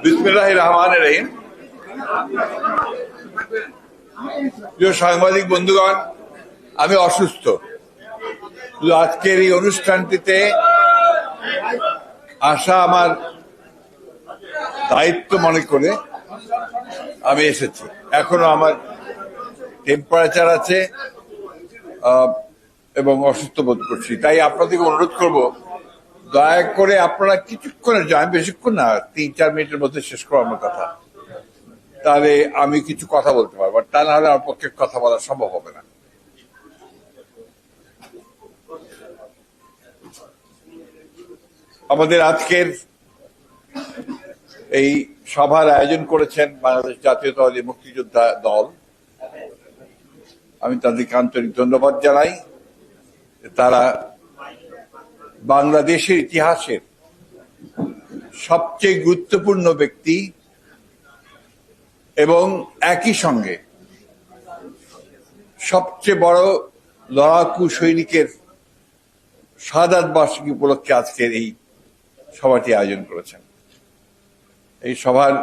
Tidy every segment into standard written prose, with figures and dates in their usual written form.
বিসমিল্লাহির রহমানির রহিম। প্রিয় সাংবাদিক বন্ধুগণ, আমি অসুস্থ, আজকের এই অনুষ্ঠানটিতে আসা আমার দায়িত্ব মনে করে আমি এসেছি। এখনো আমার টেম্পারেচার আছে এবং অসুস্থ বোধ করছি, তাই আপনাদেরকে অনুরোধ করব, দয়া করে আপনারা কিছুক্ষণের জন্য, আমি বেশিক্ষণ না, 3-4 মিনিটের মধ্যে শেষ করবো আমার কথা, তাহলে আমি কিছু কথা বলতে পারবো। তা না হলে আমার পক্ষে কথা বলা সম্ভব হবে না। আমাদের আজকের এই সভার আয়োজন করেছেন বাংলাদেশ জাতীয়তাবাদী মুক্তিযোদ্ধা দল। আমি তাদেরকে আন্তরিক ধন্যবাদ জানাই। তারা বাংলাদেশের ইতিহাসের সবচেয়ে গুরুত্বপূর্ণ ব্যক্তি এবং একই সঙ্গে সবচেয়ে বড় লড়াকু সৈনিকের শাহাদাত বার্ষিকী উপলক্ষে আজকের এই সভাটি আয়োজন করেছেন। এই সভার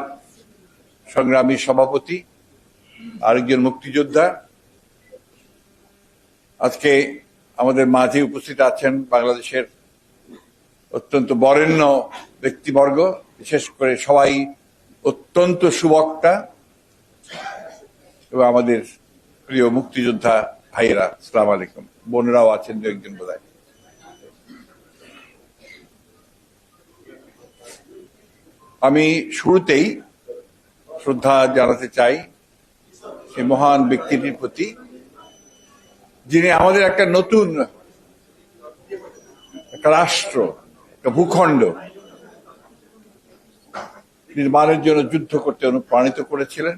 সংগ্রামী সভাপতি আরেকজন মুক্তিযোদ্ধা আজকে আমাদের মাঝে উপস্থিত আছেন। বাংলাদেশের অত্যন্ত বরেণ্য ব্যক্তিবর্গ, বিশেষ করে সবাই অত্যন্ত সুবক্তা এবং আমাদের প্রিয় মুক্তিযোদ্ধা ভাইয়েরা, আসসালামু আলাইকুম। বোনেরাও আছেন দু একজন বোধহয়। আমি শুরুতেই শ্রদ্ধা জানাতে চাই সেই মহান ব্যক্তিটির প্রতি, যিনি আমাদের একটা নতুন একটা রাষ্ট্র, একটা ভূখণ্ড নির্মাণের জন্য যুদ্ধ করতে অনুপ্রাণিত করেছিলেন,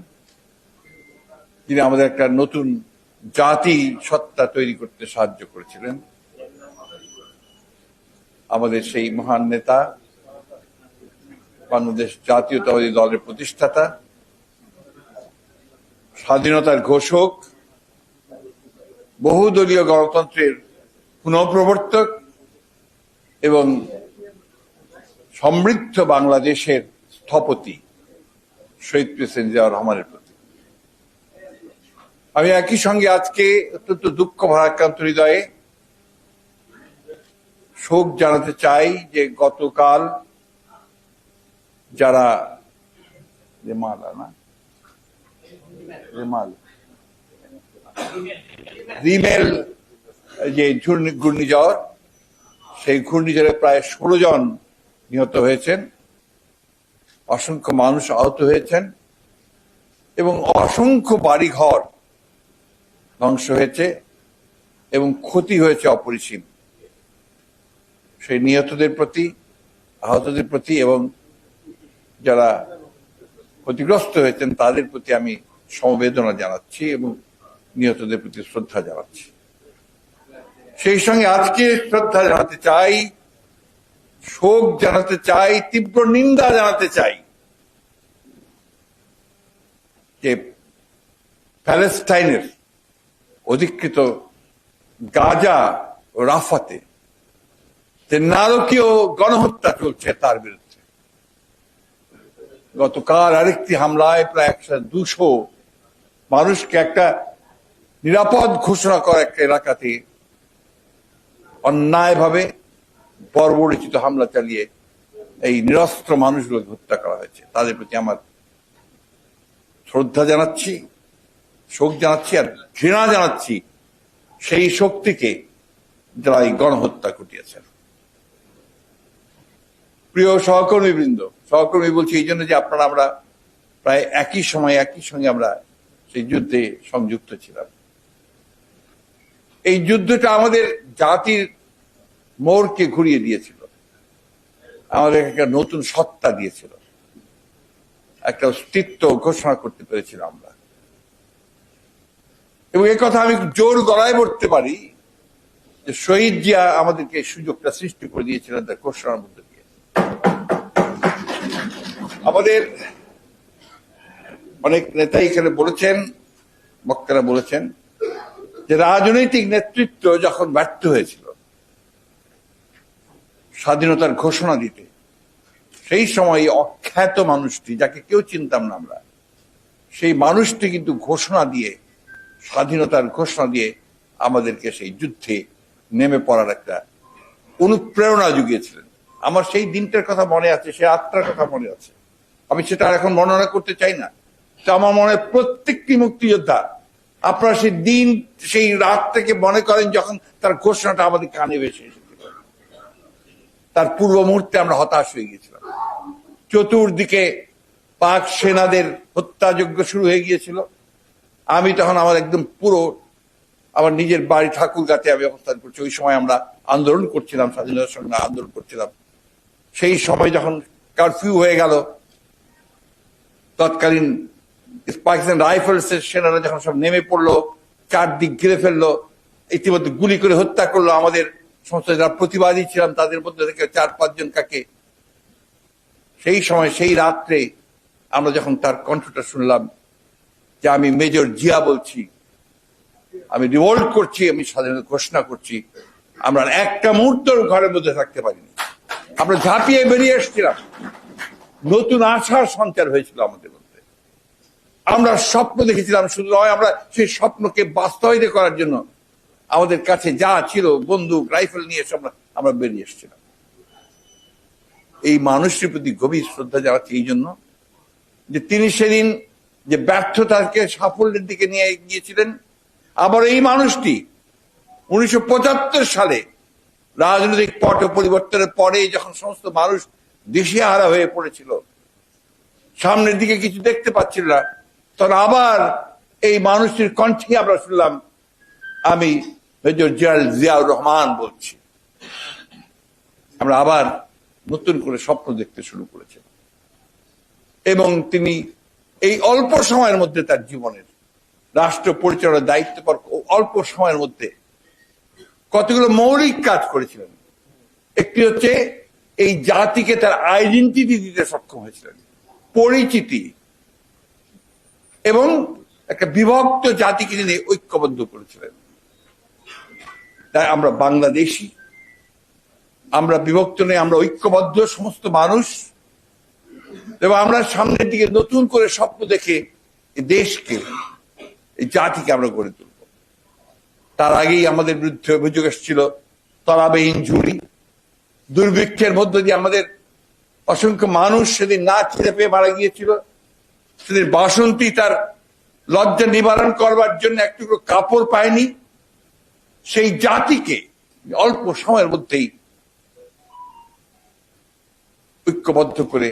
যিনি আমাদের একটা নতুন জাতি সত্তা তৈরি করতে সাহায্য করেছিলেন। আমাদের সেই মহান নেতা, বাংলাদেশ জাতীয়তাবাদী দলের প্রতিষ্ঠাতা, স্বাধীনতার ঘোষক, বহুদলীয় গণতন্ত্রের পুনঃপ্রবর্তক এবং সমৃদ্ধ বাংলাদেশের স্থপতি শহীদ প্রেসিডেন্ট জিয়াউর রহমানের প্রতি আমি একই সঙ্গে আজকে অত্যন্ত দুঃখ ভারাক্রান্ত হৃদয়ে শোক জানাতে চাই যে গতকাল যারা রিমেল যে ঘূর্ণিঝড়, সেই ঘূর্ণিঝড়ে প্রায় 16 জন নিহত হয়েছেন, অসংখ্য মানুষ আহত হয়েছেন এবং অসংখ্য বাড়িঘর ধ্বংস হয়েছে এবং ক্ষতি হয়েছে অপরিসীম। সেই নিহতদের প্রতি, আহতদের প্রতি এবং যারা ক্ষতিগ্রস্ত হয়েছেন তাদের প্রতি আমি সমবেদনা জানাচ্ছি এবং নিহতদের প্রতি শ্রদ্ধা জানাচ্ছি। সেই সঙ্গে আজকে শ্রদ্ধা জানাতে চাই, শোক জানাতে চাই, তীব্র নিন্দা জানাতে চাই যে প্যালেস্টাইনের অধিকৃত গাজা ও রাফাতে যে নারকীয় গণহত্যা চলছে তার বিরুদ্ধে। গতকাল আরেকটি হামলায় প্রায় 200 মানুষকে একটা নিরাপদ ঘোষণা করা একটা এলাকাতে অন্যায়ভাবে বর্বরচিত হামলা চালিয়ে এই নিরস্ত্র মানুষগুলোকে হত্যা করা হয়েছে। তাদের প্রতি আমার শ্রদ্ধা জানাচ্ছি, শোক জানাচ্ছি আর ঘৃণা জানাচ্ছি সেই শক্তিকে যারা এই গণহত্যা ঘটিয়েছেন। প্রিয় সহকর্মীবৃন্দ, সহকর্মী বলছি এই জন্য যে আপনারা আমরা প্রায় একই সময় একই সঙ্গে আমরা সেই যুদ্ধে সংযুক্ত ছিলাম। এই যুদ্ধটা আমাদের জাতির মোড়কে ঘুরিয়ে দিয়েছিল, আমাদের একটা নতুন সত্তা দিয়েছিল, একটা অস্তিত্ব ঘোষণা করতে পেরেছিলাম আমরা। এবং এই কথা আমি জোর গলায় বলতে পারি যে শহীদ জিয়া আমাদেরকে সুযোগটা সৃষ্টি করে দিয়েছিলেন তার ঘোষণার মধ্যে দিয়ে। আমাদের অনেক নেতা এখানে বলেছেন, বক্তারা বলেছেন যে রাজনৈতিক নেতৃত্ব যখন ব্যর্থ হয়েছিল স্বাধীনতার ঘোষণা দিতে, সেই সময় অখ্যাত মানুষটি, যাকে কেউ চিনতাম না আমরা, সেই মানুষটি কিন্তু ঘোষণা দিয়ে, স্বাধীনতার ঘোষণা দিয়ে আমাদেরকে সেই যুদ্ধে নেমে পড়ার একটা অনুপ্রেরণা জুগিয়েছিলেন। আমার সেই দিনটার কথা মনে আছে, সেই আত্মার কথা মনে আছে। আমি সেটা আর এখন বর্ণনা করতে চাই না। তো আমার মনে হয় প্রত্যেকটি মুক্তিযোদ্ধা, আপনারা সেই দিন, সেই রাত থেকে মনে করেন যখন তার ঘোষণাটা আমাদের কানে ভেসে এসেছিল। তার পূর্ব মুহূর্তে আমরা হতাশ হয়ে গেছিলাম। চতুর্দিকে পাক সেনাদের হত্যাযজ্ঞ শুরু হয়ে গিয়েছিল। আমি তখন আমার একদম পুরো আমার নিজের বাড়ি ঠাকুরগাঁতে আমি অবস্থান করছি। ওই সময় আমরা আন্দোলন করছিলাম, স্বাধীনতার সঙ্গে আন্দোলন করছিলাম। সেই সময় যখন কারফিউ হয়ে গেল, তৎকালীন পাকিস্তান রাইফেলসের সেনারা যখন সব নেমে পড়লো, চারদিক ঘিরে ফেললো, ইতিমধ্যে গুলি করে হত্যা করলো আমাদের সমস্ত যারা প্রতিবাদী ছিলাম তাদের মধ্যে থেকে 4-5 জন কাকে। সেই সময়, সেই রাত্রে আমরা যখন তার কণ্ঠটা শুনলাম যে আমি মেজর জিয়া বলছি, আমি রিভোল্ট করছি, আমি স্বাধীনতা ঘোষণা করছি, আমরা একটা মুহূর্ত ঘরের মধ্যে থাকতে পারিনি। আমরা ঝাঁপিয়ে বেরিয়ে এসেছিলাম। নতুন আশার সঞ্চার হয়েছিল আমাদের মধ্যে। আমরা স্বপ্ন দেখেছিলাম, শুধু নয়, আমরা সেই স্বপ্নকে বাস্তবায়িত করার জন্য আমাদের কাছে যা ছিল, বন্দুক, রাইফেল নিয়ে আমরা বেরিয়ে এসেছিলাম। এই মানুষটির প্রতি গভীর শ্রদ্ধা জানাচ্ছি এই জন্য যে তিনি সেদিন যে ব্যর্থতাকে সাফল্যের দিকে নিয়ে গিয়েছিলেন। আবার এই মানুষটি 1975 সালে রাজনৈতিক পট পরিবর্তনের পরে যখন সমস্ত মানুষ দিশেহারা হয়ে পড়েছিল, সামনের দিকে কিছু দেখতে পাচ্ছিল না, তখন আবার এই মানুষটির কণ্ঠে আমরা শুনলাম, আমি মেজর জেনারেল জিয়াউর রহমান বলছি। আমরা আবার নতুন করে স্বপ্ন দেখতে শুরু করেছি এবং তিনি এই অল্প সময়ের মধ্যে তার জীবনের রাষ্ট্র পরিচালনার দায়িত্ব পালন অল্প সময়ের মধ্যে কতগুলো মৌলিক কাজ করেছিলেন। একটি হচ্ছে এই জাতিকে তার আইডেন্টিটি দিতে সক্ষম হয়েছিলেন, পরিচিতি, এবং একটা বিভক্ত জাতিকে তিনি ঐক্যবদ্ধ করেছিলেন। তাই আমরা বাংলাদেশী, আমরা বিভক্ত নেই, আমরা ঐক্যবদ্ধ সমস্ত মানুষ, এবং আমরা সামনের দিকে নতুন করে স্বপ্ন দেখে দেশকে, এই জাতিকে আমরা গড়ে তুলব। তার আগেই আমাদের বিরুদ্ধে অভিযোগ এসেছিল তলাবিহীন ঝুড়ি, দুর্ভিক্ষের মধ্য দিয়ে আমাদের অসংখ্য মানুষ সেদিন না খিদে পেয়ে মারা গিয়েছিল। সেদিন বাসন্তী তার লজ্জা নিবারণ করবার জন্য একটু কাপড় পায়নি। সেই জাতিকে অল্প সময়ের মধ্যেই ঐক্যবদ্ধ করে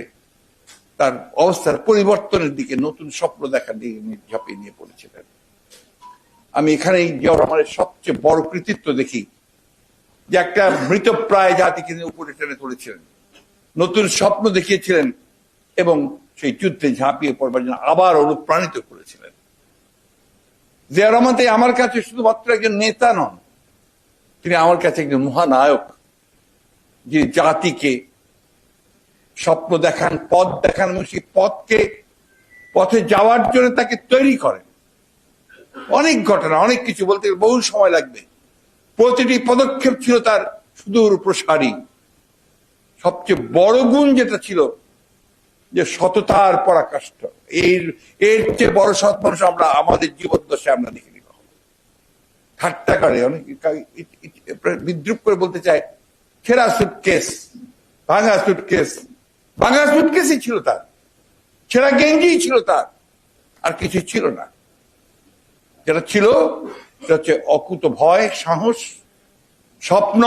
তার অবস্থার পরিবর্তনের দিকে, নতুন স্বপ্ন দেখার দিকে ঝাঁপিয়ে নিয়ে পড়েছিলেন। আমি এখানেই জিয়াউর রহমানের সবচেয়ে বড় কৃতিত্ব দেখি যে একটা মৃতপ্রায় জাতিকে উপরে টেনে তুলেছিলেন, নতুন স্বপ্ন দেখিয়েছিলেন এবং সেই যুদ্ধে ঝাঁপিয়ে পড়বার জন্য আবার অনুপ্রাণিত করেছিলেন। জিয়াউর রহমান আমার কাছে শুধুমাত্র একজন নেতা নন, তিনি আমার কাছে একজন মহানায়ক, যে জাতিকে স্বপ্ন দেখান, পথ দেখান এবং সেই পথে যাওয়ার জন্য তাকে তৈরি করেন। অনেক ঘটনা, অনেক কিছু বলতে বহু সময় লাগবে। প্রতিটি পদক্ষেপ ছিল তার সুদূর প্রসারী। সবচেয়ে বড় গুণ যেটা ছিল যে সততার পরাকাষ্ঠ। এর চেয়ে বড় সৎ মানুষ আমরা আমাদের জীবদ্দশায় আমরা দেখিনি। ঠাট্টা করে, অনেক বিদ্রুপ করে বলতে চায় ছেঁড়া সুটকেস, ভাঙা সুটকেস। ভাঙা সুটকেসই ছিল তার, ছেঁড়া গেঞ্জি ছিল তার, আর কিছু ছিল না। যেটা ছিল সেটা হচ্ছে অকুত ভয়, সাহস, স্বপ্ন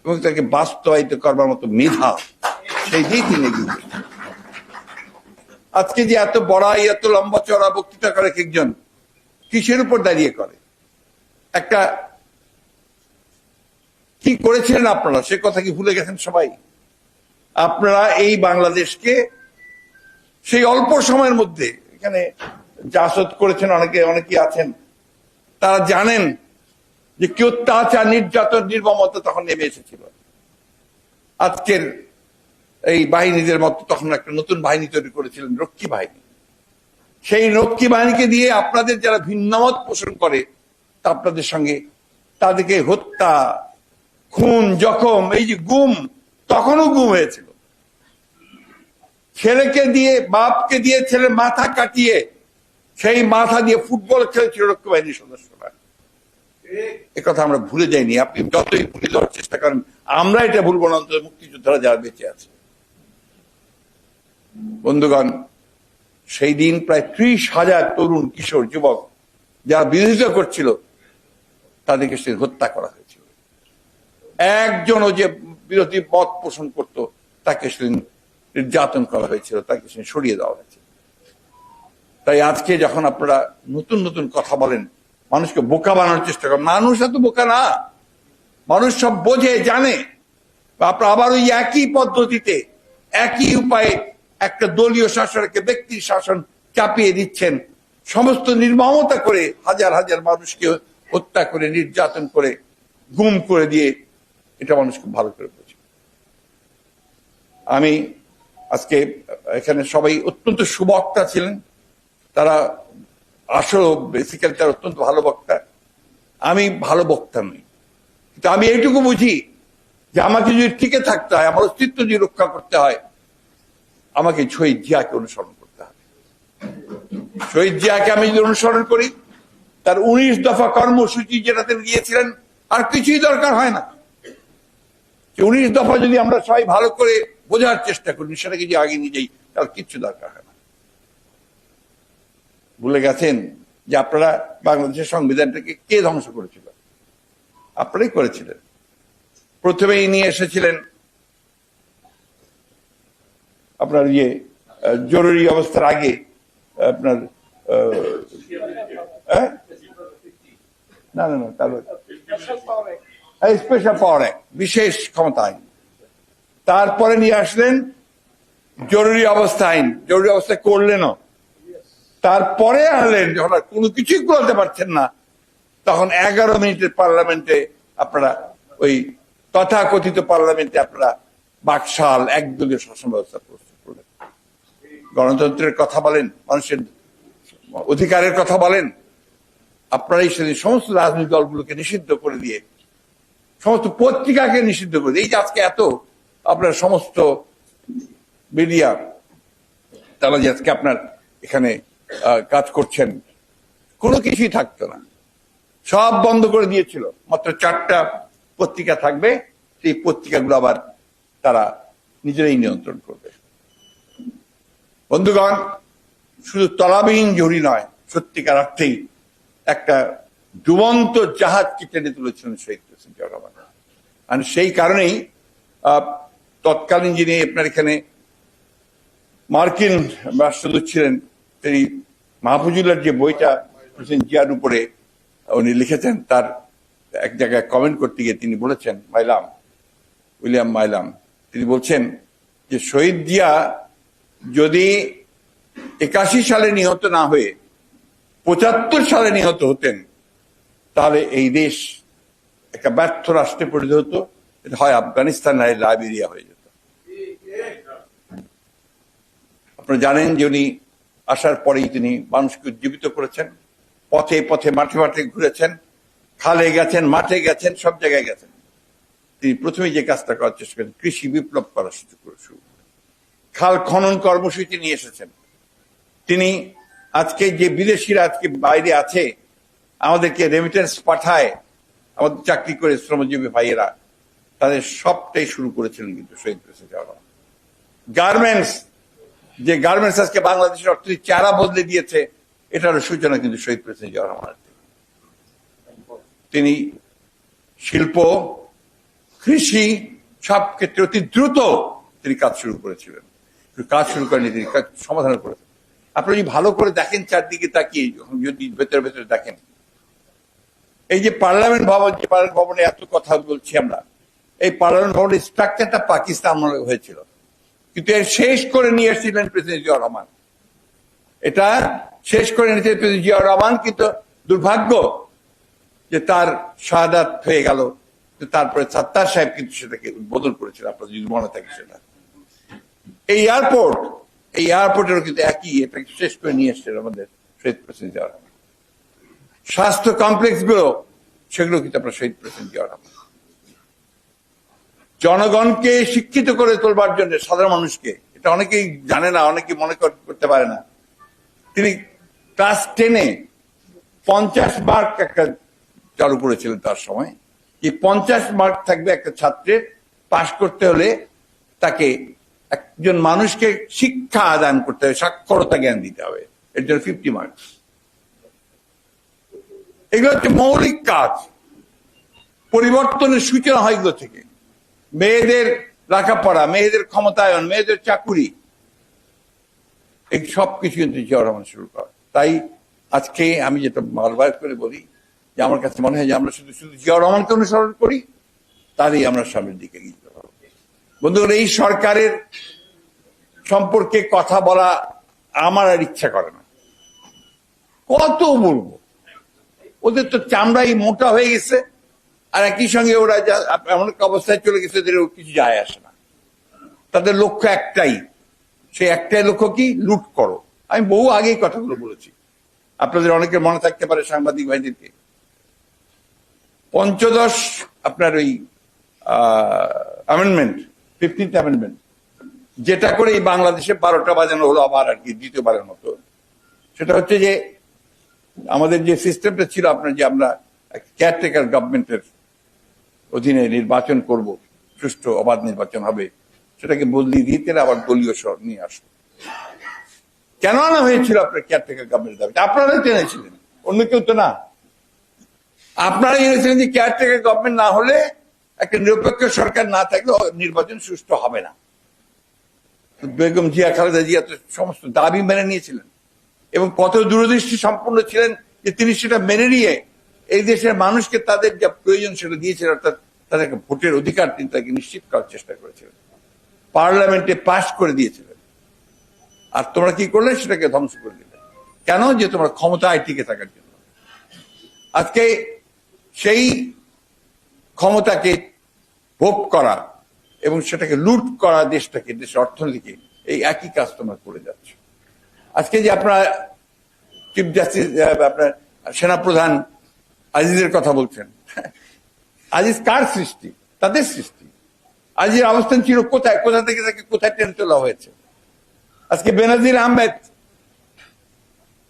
এবং তাকে বাস্তবায়িত করবার মতো মেধা। সেই দিয়েই তিনি এগিয়ে। আজকে যে এত বড়াই, এত লম্বা চড়া বক্তৃতা করে একজন, কিসের উপর দাঁড়িয়ে করে? একটা কি করেছিলেন আপনারা, সে কথা কি ভুলে গেছেন সবাই? আপনারা এই বাংলাদেশকে সেই অল্প সময়ের মধ্যে, এখানে জাসদ করেছেন অনেকে আছেন, তারা জানেন যে কি অত্যাচার, নির্যাতন, নির্মমতা তখন নেমে এসেছিল। আজকের এই বাহিনীদের মতো তখন একটা নতুন বাহিনী তৈরি করেছিলেন, রক্ষী বাহিনী। সেই রক্ষী বাহিনীকে দিয়ে আপনাদের যারা ভিন্নমত পোষণ করে তা আপনাদের সঙ্গে তাদেরকে হত্যা, খুন, জখম, এই যে গুম, তখনও গুম হয়েছিল। ছেলেকে দিয়ে, বাপকে দিয়ে ছেলের মাথা কাটিয়ে সেই মাথা দিয়ে ফুটবল খেলেছিল রক্ষী বাহিনীর সদস্যরা। কথা আমরা ভুলে যাইনি। আপনি যতই ভুলে দেওয়ার চেষ্টা করেন, আমরা এটা ভুলবো না, অন্তত মুক্তিযোদ্ধারা যারা বেঁচে আছে। বন্ধুগণ, সেই দিন প্রায় 30,000 তরুণ কিশোর যুবক যারা বিরোধিতা করছিল তাদেরকে সে হত্যা করা হয়েছিল। একজনও যে বিরোধী মত পোষণ করত তাকে সেদিন নির্যাতন করা হয়েছিল, তাকে সেদিন সরিয়ে দেওয়া হয়েছিল। তাই আজকে যখন আপনারা নতুন নতুন কথা বলেন, মানুষকে বোকা বানানোর চেষ্টা করেন, মানুষ এত বোকা না, মানুষ সব বোঝে, জানে। আপনারা আবার ওই একই পদ্ধতিতে, একই উপায়ে একটা দলীয় শাসনকে ব্যক্তির শাসন চাপিয়ে দিচ্ছেন, সমস্ত নির্মমতা করে হাজার হাজার মানুষকে হত্যা করে, নির্যাতন করে, গুম করে দিয়ে। এটা মানুষ খুব ভালো করে বোঝে। আমি আজকে এখানে সবাই অত্যন্ত সুবক্তা ছিলেন, তারা আসলে বেসিক্যালি তারা অত্যন্ত ভালো বক্তা। আমি ভালো বক্তা নই, কিন্তু আমি এইটুকু বুঝি যে আমাকে যদি টিকে থাকতে হয়, আমার অস্তিত্ব যদি রক্ষা করতে হয়, আমাকে শহীদ জিয়াকে অনুসরণ করতে হবে। শহীদ জিয়াকে আমি যদি অনুসরণ করি, তার 19 দফা কর্মসূচি যেটা তিনি দিয়েছিলেন, আর কিছুই দরকার হয় না। 19 দফা যদি আমরা সবাই ভালো করে বোঝার চেষ্টা করি, সেটাকে যদি আগে নিয়ে যাই, তাহলে কিচ্ছু দরকার হয় না। ভুলে গেছেন যে আপনারা বাংলাদেশের সংবিধানটাকে কে ধ্বংস করেছিল? আপনারাই করেছিলেন। প্রথমেই নিয়ে এসেছিলেন আপনার জরুরি অবস্থার আগে আপনার না না না তাহলে স্পেশাল পাওয়ার অ্যাক্ট, বিশেষ ক্ষমতা আইন। তারপরে নিয়ে আসলেন জরুরি অবস্থা আইন, জরুরি অবস্থা করলেনও। তারপরে আনলেন যখন আর কোনো কিছুই করতে পারছেন না, তখন 11 মিনিটের পার্লামেন্টে আপনারা ওই তথাকথিত পার্লামেন্টে আপনারা বাকশাল একদলীয় শাসন ব্যবস্থা প্রস্তুত করলেন। গণতন্ত্রের কথা বলেন, মানুষের অধিকারের কথা বলেন, আপনারাই সেদিন সমস্ত রাজনৈতিক দলগুলোকে নিষিদ্ধ করে দিয়ে, সমস্ত পত্রিকাকে নিষিদ্ধ করে দিয়ে, এই যে আজকে এত আপনার সমস্ত মিডিয়া তারা যে আজকে আপনার এখানে কাজ করছেন, কোনো কিছুই থাকতো না, সব বন্ধ করে দিয়েছিল। মাত্র 4টা পত্রিকা থাকবে, সেই পত্রিকাগুলো আবার তারা নিজেরাই নিয়ন্ত্রণ করবে। বন্ধুগণ, শুধু তলাবিহীন ঝুড়ি নয়, সত্যিকার অর্থেই একটা ডুবন্ত জাহাজকে টেনে তুলেছিলেন শহীদ প্রেসিডেন্ট জিয়াউর রহমান। আর সেই কারণেই তৎকালীন যিনি আপনার এখানে মার্কিন রাষ্ট্রদূত ছিলেন, তিনি মাহফুজুল্লাহর যে বইটা প্রেসিডেন্ট জিয়ার উপরে উনি লিখেছেন, তার এক জায়গায় কমেন্ট করতে গিয়ে তিনি বলেছেন, উইলিয়াম মাইলাম, তিনি বলছেন যে শহীদ জিয়া যদি 81 সালে নিহত না হয়ে 75 সালে নিহত হতেন, তাহলে এই দেশ একটা ব্যর্থ রাষ্ট্রে পরিণত হতো। এটা হয় আফগানিস্তান, হয় লাইবেরিয়া হয়ে যেত। আপনারা জানেন যে উনি আসার পরেই তিনি মানুষকে উজ্জীবিত করেছেন, পথে পথে মাঠে মাঠে ঘুরেছেন, খালে গেছেন, মাঠে গেছেন, সব জায়গায় গেছেন। তিনি প্রথমে যে কাজটা করার চেষ্টা করেন, কৃষি বিপ্লব করার সুযোগ করে শুরু, খাল খনন কর্মসূচি নিয়ে এসেছেন। তিনি আজকে যে বিদেশিরা আজকে বাইরে আছে, আমাদেরকে রেমিটেন্স পাঠায়, আমাদের চাকরি করে শ্রমজীবী ভাইয়েরা, তাদের সবটাই শুরু করেছিলেন কিন্তু শহীদ প্রেসিডেন্ট জিয়াউর রহমান। গার্মেন্টস, যে গার্মেন্টস আজকে বাংলাদেশের অর্থনীতি চারা বদলে দিয়েছে, এটারও সূচনা কিন্তু শহীদ প্রেসিডেন্ট জিয়াউর রহমান। তিনি শিল্প, কৃষি সব ক্ষেত্রে অতি দ্রুত তিনি কাজ শুরু করেছিলেন। কাজ শুরু করেনি, তিনি কাজ সমাধান করেছেন। আপনি যদি ভালো করে দেখেন, চারদিকে তাকিয়ে যদি ভেতরে ভেতরে দেখেন, এই যে পার্লামেন্ট ভবন, যে পার্লামেন্ট ভবনে এত কথা বলছি আমরা, এই পার্লামেন্ট ভবনের স্ট্রাকচারটা পাকিস্তান আমলে হয়েছিল, কিন্তু এর শেষ করে নিয়ে এসেছিলেন প্রেসিডেন্ট জিয়াউর রহমান। এটা শেষ করে নিয়েছিলেন প্রেসিডেন্ট জিয়াউর রহমান, কিন্তু দুর্ভাগ্য যে তার শাহাদাত হয়ে গেল। তারপরে সাত্তার সাহেব কিন্তু সেটাকে উদ্বোধন করেছিল, আপনার যদি মনে থাকে সেটা। এই এয়ারপোর্টেরও কিন্তু একই, এটাকে শেষ করে নিয়ে এসছেন আমাদের শহীদ প্রেসিডেন্ট জিয়াউর রহমান। স্বাস্থ্য কমপ্লেক্স গুলো, সেগুলো কিন্তু আপনার শহীদ প্রেসিডেন্ট জিয়াউর রহমান। জনগণকে শিক্ষিত করে তোলবার জন্য, সাধারণ মানুষকে এটা অনেকেই জানে না, অনেকে মনে করতে পারে না। তিনি ক্লাস 10-এ 50 মার্ক একটা চালু করেছিলেন তার সময়। এই 50 মার্ক থাকবে একটা ছাত্রের পাশ করতে হলে, তাকে একজন মানুষকে শিক্ষা আদান করতে হবে, সাক্ষরতা জ্ঞান দিতে হবে, এর জন্য 50 মার্ক। এগুলো হচ্ছে মৌলিক কাজ। পরিবর্তনের সূচনা হয় এগুলো থেকে। মেয়েদের লেখাপড়া, মেয়েদের ক্ষমতায়ন, মেয়েদের চাকুরি, এই সবকিছু কিন্তু জিয়াউর রহমান শুরু করা। তাই আজকে আমি যেটা বারবার করে বলি যে আমার কাছে মনে হয় যে আমরা শুধু শুধু জিয়াউর রহমানকে অনুসরণ করি, তারই আমরা সামনের দিকে এগিয়ে যেতে পারবো। বন্ধুগণ, এই সরকারের সম্পর্কে কথা বলা আমার আর ইচ্ছা করে না। কত বলবো, ওদের তো চামড়াই মোটা হয়ে গেছে, আর একই সঙ্গে ওরা এমন একটা অবস্থায় চলে গেছে ওদের কিছু যায় আসে না। তাদের লক্ষ্য একটাই, সেই একটাই লক্ষ্য কি? লুট করো। আমি বহু আগেই কথাগুলো বলেছি, আপনাদের অনেকের মনে থাকতে পারে, সাংবাদিক ভাইদেরকে। পঞ্চদশ আপনার ওই অ্যামেন্ডমেন্ট, 15th অ্যামেন্ডমেন্ট, যেটা করে এই বাংলাদেশে 12টা বাজানো হলো আবার আর কি দ্বিতীয়বারের মতো। সেটা হচ্ছে যে আমাদের যে সিস্টেমটা ছিল আপনার, যে আমরা কেয়ারটেকার গভর্নমেন্টের অধীনে নির্বাচন করব, সুষ্ঠু অবাধ নির্বাচন হবে, সেটাকে বদলি দিতে আবার দলীয় শহর নিয়ে আসবো। কেন আনা হয়েছিল আপনার কেয়ারটেকার গভর্নমেন্টের দাবিতে? আপনারাই জেনেছিলেন, অন্য কেউ তো না। আপনারা জেনেছিলেন যে কেয়ারটেকার গভর্নমেন্ট না হলে, একটা নিরপেক্ষ সরকার না থাকলে নির্বাচন সুষ্ঠু হবে না। বেগম জিয়া, খালেদা জিয়া তো সমস্ত দাবি মেনে নিয়েছিলেন, এবং কত দূরদৃষ্টি সম্পন্ন ছিলেন যে তিনি সেটা মেনে নিয়ে এই দেশের মানুষকে তাদের যা প্রয়োজন সেটা দিয়েছিলেন, অর্থাৎ তাদেরকে ভোটের অধিকার তিনি তাকে নিশ্চিত করার চেষ্টা করেছিলেন, পার্লামেন্টে পাশ করে দিয়েছিলেন। আর তোমরা কি করলে? সেটাকে ধ্বংস করে দিলে। কেন? যে তোমরা ক্ষমতায় টিকে থাকার জন্য। আজকে সেই ক্ষমতাকে ভোগ করা এবং সেটাকে লুট করা, দেশটাকে, দেশের অর্থনীতিকে, এই একই কাজ তোমরা করে যাচ্ছ। আজকে যে আপনারা চিফ জাস্টিস, আপনার সেনাপ্রধান আজিজের কথা বলছেন, আজিজ কার সৃষ্টি? তাদের সৃষ্টি। আজিজের অবস্থান ছিল কোথায়? কোথা থেকে তাকে কোথায় টেনে তোলা হয়েছে? আজকে বেনাজির আহমেদ,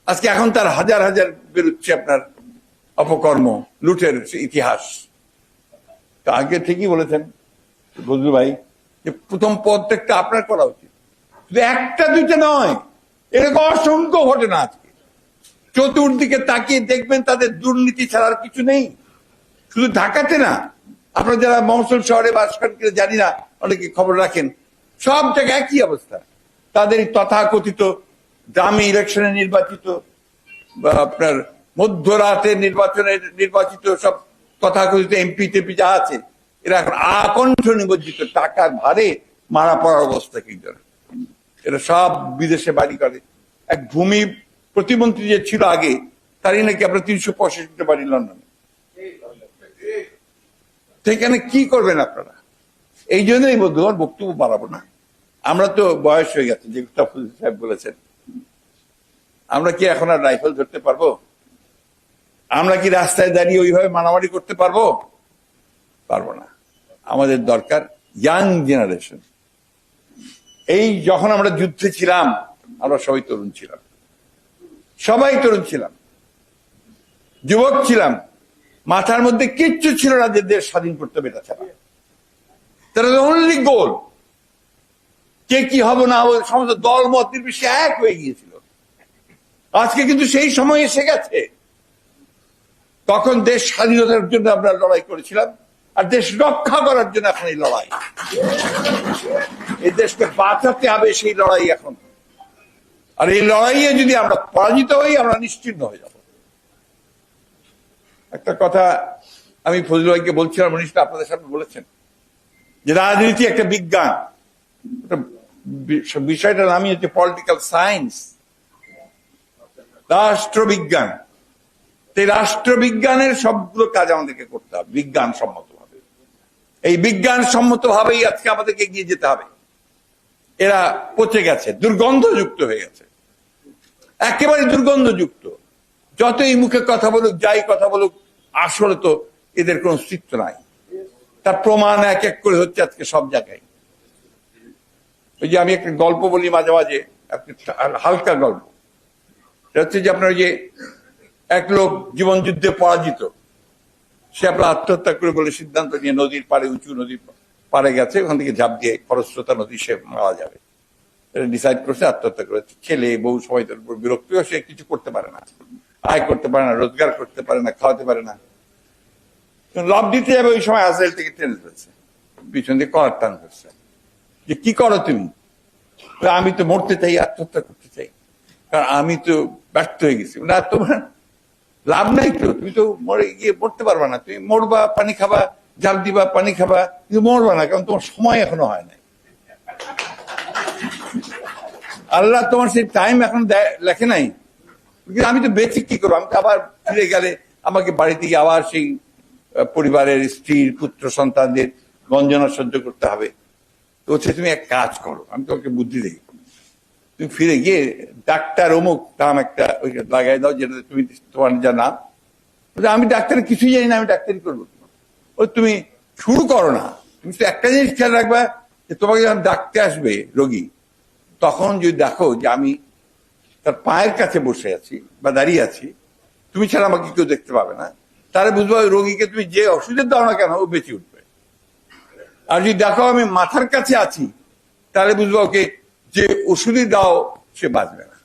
আজকে এখন তার হাজার হাজার বেরোচ্ছে আপনার অপকর্ম, লুটের ইতিহাস। তো আগে ঠিকই বলেছেন বজলু ভাই, যে প্রথম প্রত্যেকটা আপনার করা উচিত, শুধু একটা দুইটা নয়, এরকম অসংখ্য ঘটনা। আজকে চতুর্দিকে তাকিয়ে দেখবেন তাদের দুর্নীতি ছাড়ার কিছু নেই। শুধু ঢাকাতে না, আপনারা যারা মফস্বল শহরে বাস করেন জানি না, অনেকে খবর রাখেন, সব জায়গায় একই অবস্থা। তাদের তথাকথিত দামি ইলেকশনে নির্বাচিত বা আপনার মধ্যরাতে নির্বাচিত সব তথাকথিত এমপি টেপি যা আছে, এরা এখন আকণ্ঠ নিমজ্জিত টাকার ভারে মারা পড়ার অবস্থা। কি এরা সব বিদেশে বাড়ি করে। এক ভূমি প্রতিমন্ত্রী যে ছিল আগে, তারই নাকি আপনার 365 বাড়ি লন্ডনে। সেখানে কি করবেন আপনারা? এই জন্যই বন্ধুগণ, বক্তব্য বাড়াবো না। আমরা তো বয়স হয়ে গেছে, যে সাহেব বলেছেন, আমরা কি এখন আর রাইফেল ধরতে পারবো? আমরা কি রাস্তায় দাঁড়িয়ে ওইভাবে মারামারি করতে পারবো? পারবো না। আমাদের দরকার ইয়াং জেনারেশন। এই যখন আমরা যুদ্ধে ছিলাম, আমরা সবাই তরুণ ছিলাম, যুবক ছিলাম, মাথার মধ্যে কিচ্ছু ছিল না যে দেশ স্বাধীন করতে হবে এটা ছাড়া। তারা অনলি গোল, কে কি হবে না হবে সমস্ত দল মত নির্বিশেষে এক হয়ে গিয়েছিল। আজকে কিন্তু সেই সময় এসে গেছে, তখন দেশ স্বাধীনতার জন্য আমরা লড়াই করেছিলাম, আর দেশ রক্ষা করার জন্য এখন এই লড়াই। এই দেশকে বাঁচাতে হবে, সেই লড়াই এখন। আর এই লড়াইয়ে যদি আমরা পরাজিত হই, আমরা নিশ্চিন্ন হয়ে যাব। একটা কথা আমি ফজলুল ভাইকে বলছিলাম, উনি আপনাদের সামনে বলেছেন যে রাজনীতি একটা বিজ্ঞান। বিষয়টার নামই হচ্ছে পলিটিক্যাল সায়েন্স, রাষ্ট্রবিজ্ঞান। এই রাষ্ট্রবিজ্ঞানের সবগুলো কাজ আমাদেরকে করতে হবে বিজ্ঞানসম্মত ভাবে। এই বিজ্ঞানসম্মত ভাবেই আজকে আমাদেরকে এগিয়ে যেতে হবে। এরা পচে গেছে, দুর্গন্ধযুক্ত হয়ে গেছে, একেবারে দুর্গন্ধযুক্ত। যতই মুখে কথা বলুক, যাই কথা বলুক, আসলে তো এদের কোন অস্তিত্ব নাই। তার প্রমাণ এক এক করে হচ্ছে আজকে সব জায়গায়। ওই যে আমি একটা গল্প বলি মাঝে মাঝে, একটা হালকা গল্প। সেটা হচ্ছে যে আপনার যে এক লোক জীবন যুদ্ধে পরাজিত, সে আপনার আত্মহত্যা করে বলে সিদ্ধান্ত নিয়ে নদীর পাড়ে, উঁচু নদীর পাড়ে গেছে, ওখান থেকে ঝাঁপ দিয়ে খরস্রোতা নদী সে মারা যাবে এটা ডিসাইড করছে, আত্মহত্যা করেছে। ছেলে বউ সবাই তার উপর বিরক্ত, সে কিছু করতে পারে না, আয় করতে পারে না, রোজগার করতে পারে না, খাওয়াতে পারে না। লাভ দিতে যাবে, ওই সময় আজরাইল থেকে টেনে ধরেছে, পিছন দিয়ে কলার টান করছে, যে কি করো তুমি? আমি তো মরতে চাই, আত্মহত্যা করতে চাই, কারণ আমি তো ব্যর্থ হয়ে গেছি। না, তোমার লাভ নাই তো, তুমি তো মরে গিয়ে মরতে পারবা না, তুমি মরবা, পানি খাবা, জাল দিবা, পানি খাবা, কিন্তু মরবা না, কারণ তোমার সময় এখনো হয় নাই। আল্লাহ তোমার সেই টাইম এখন লেখে নাই। আমি তো বেঁচে কি করবো? আমি তো আবার ফিরে গেলে আমাকে বাড়ি থেকে আবার সেই পরিবারের স্ত্রীর, পুত্র সন্তানদের গঞ্জনা সহ্য করতে হবে। তো হচ্ছে তুমি এক কাজ করো, আমি তোমাকে বুদ্ধি দিই, তুমি ফিরে গিয়ে ডাক্তার অমুক নাম একটা ওই লাগাই দাও, যেটা তুমি তোমার যা নাম। আমি ডাক্তারের কিছুই জানি না, আমি ডাক্তারি করবো। ও তুমি শুরু করো না, তুমি তো একটা জিনিস খেয়াল রাখবা, যে তোমাকে যখন ডাকতে আসবে রোগী, তখন যদি দেখো যে আমি তার পায়ের কাছে বসে আছি বা দাঁড়িয়ে আছি, তুমি ছাড়া আমাকে কেউ দেখতে পাবে না, তাহলে বুঝবো ওই রোগীকে তুমি যে ওষুধের দাও না কেন, ও বেঁচে উঠবে। আর যদি দেখো আমি মাথার কাছে আছি, তাহলে বুঝবো ওকে যে ওষুধই দাও, সে বাঁচবে না।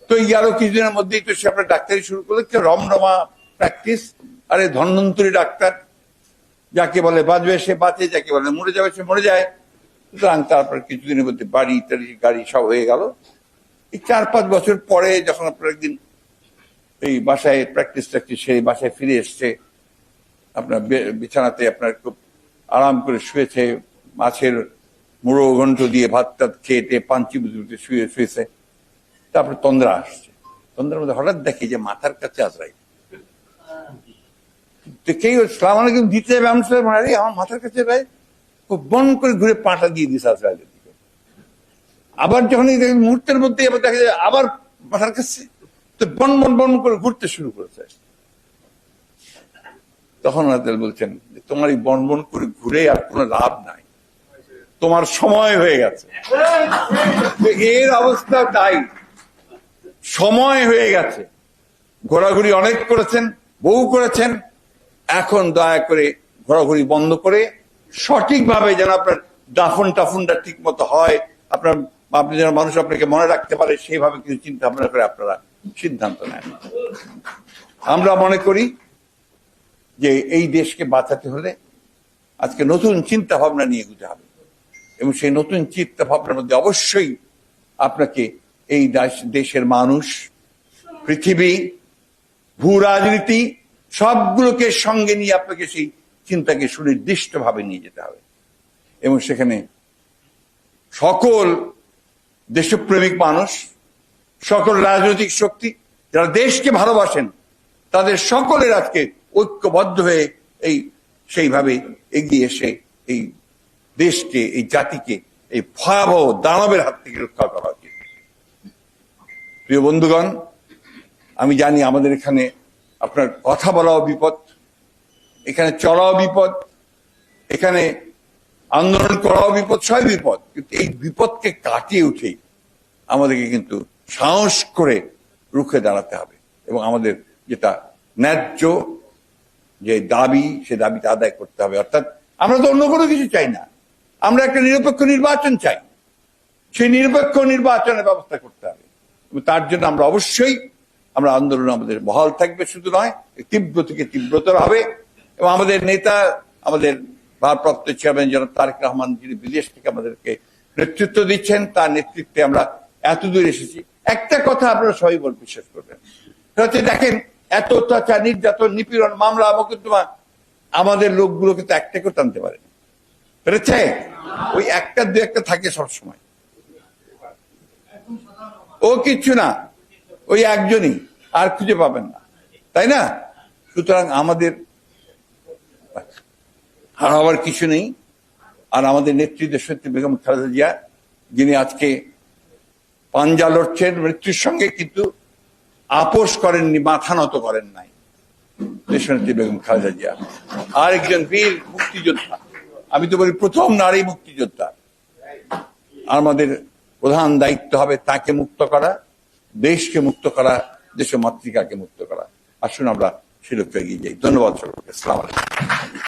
তো এই আরো কিছুদিনের মধ্যেই তো সে আপনার ডাক্তারি শুরু করলো, কেউ রমরমা প্র্যাকটিস। আরে ধন্বন্তরী ডাক্তার, যাকে বলে বাঁচবে সে বাঁচে, যাকে বলে মরে যাবে সে মরে যায়। সুতরাং তারপর কিছুদিনের মধ্যে বাড়ি টাড়ি গাড়ি সব হয়ে গেল। এই 4-5 বছর পরে যখন আপনার একদিন এই বাসায় প্র্যাকটিস সেই বাসায় ফিরে এসছে, আপনার বিছানাতে আপনার খুব আরাম করে শুয়েছে, মাছের মুড়ো ঘন্ট দিয়ে ভাত টাত খেয়ে পাঞ্চি বুঝে শুয়েছে। তারপরে তন্দ্রা আসছে, তন্দ্রার মধ্যে হঠাৎ দেখি যে মাথার কাছে আজরাইল। কেউ সালাম আলাইকুম দিতে যাবে, আমার মাথার কাছে বন করে ঘুরে পাটা দিয়ে দিয়েছে আজরাইলের দিকে। আবার যখন মুহূর্তের মধ্যে আবার দেখা যায় আবার মাথার কাছে, তো বন বন বন করে ঘুরতে শুরু করেছে। তখন আজরাইল বলছেন, তোমার এই বন বন করে ঘুরে আর কোনো লাভ নাই, তোমার সময় হয়ে গেছে। এর অবস্থা তাই, সময় হয়ে গেছে। ঘোরাঘুরি অনেক করেছেন, বহু করেছেন, এখন দয়া করে ঘোরাঘুরি বন্ধ করে সঠিকভাবে যেন আপনার দাফন টাফনটা ঠিক মতো হয়, আপনার আপনি যেন মানুষ আপনাকে মনে রাখতে পারে, সেইভাবে কিছু চিন্তা ভাবনা করে আপনারা সিদ্ধান্ত নেন। আমরা মনে করি যে এই দেশকে বাঁচাতে হলে আজকে নতুন চিন্তা ভাবনা নিয়ে এগোতে হবে, এবং সেই নতুন চিন্তা ভাবনার মধ্যে অবশ্যই আপনাকে এই দেশের মানুষ, পৃথিবী, ভূ রাজনীতি সবগুলোকে সঙ্গে নিয়ে আপনাকে সেই চিন্তাকে সুনির্দিষ্টভাবে নিয়ে যেতে হবে। এবং সেখানে সকল দেশপ্রেমিক মানুষ, সকল রাজনৈতিক শক্তি যারা দেশকে ভালোবাসেন, তাদের সকলের আজকে ঐক্যবদ্ধ হয়ে সেইভাবে এগিয়ে এসে এই দেশকে, এই জাতিকে এই ভয়াবহ দানবের হাত থেকে রক্ষা করা উচিত। প্রিয় বন্ধুগণ, আমি জানি আমাদের এখানে আপনার কথা বলাও বিপদ, এখানে চলাও বিপদ, এখানে আন্দোলন করাও বিপদ, সবই বিপদ। কিন্তু এই বিপদকে কাটিয়ে উঠেই আমাদেরকে কিন্তু সাহস করে রুখে দাঁড়াতে হবে, এবং আমাদের যেটা ন্যায্য যে দাবি, সে দাবিটা আদায় করতে হবে। অর্থাৎ আমরা তো অন্য কোনো কিছু চাই না, আমরা একটা নিরপেক্ষ নির্বাচন চাই, সেই নিরপেক্ষ নির্বাচনের ব্যবস্থা করতে হবে। তার জন্য আমরা অবশ্যই আমরা আন্দোলন আমাদের বহাল থাকবে, শুধু নয় তীব্র থেকে তীব্রতর হবে। এবং আমাদের নেতা, আমাদের ভারপ্রাপ্ত চেয়ারম্যান জনাব তারেক রহমান, যিনি বিদেশ থেকে আমাদেরকে নেতৃত্ব দিচ্ছেন, তার নেতৃত্বে আমরা এত দূর এসেছি। একটা কথা আপনারা সবাই বিশ্বাস করবেন, হচ্ছে দেখেন এত অত্যাচার, নির্যাতন, নিপীড়ন, মামলা, মোকদ্দমা, আমাদের লোকগুলোকে তো একটা কেউ টানতে পারে পেরেছে? ওই একটা দু একটা থাকে সবসময়, ও কিচ্ছু না, ওই একজনই, আর খুঁজে পাবেন না, তাই না? সুতরাং আমাদের হারাবার কিছু নেই। আর আমাদের নেত্রী দেশনেত্রী বেগম খালেদা জিয়া, যিনি আজকে পাঞ্জা লড়ছেন মৃত্যুর সঙ্গে, কিন্তু আপোষ করেননি, মাথা নত করেন নাই দেশনেত্রী বেগম খালেদা জিয়া। আর একজন বীর মুক্তিযোদ্ধা, আমি তো বলি প্রথম নারী মুক্তিযোদ্ধা, আমাদের প্রধান দায়িত্ব হবে তাকে মুক্ত করা, দেশকে মুক্ত করা, দেশ মাতৃকাকে মুক্ত করা। আসুন আমরা সে লক্ষ্যে এগিয়ে যাই। ধন্যবাদ সকলকে। আসসালামু আলাইকুম।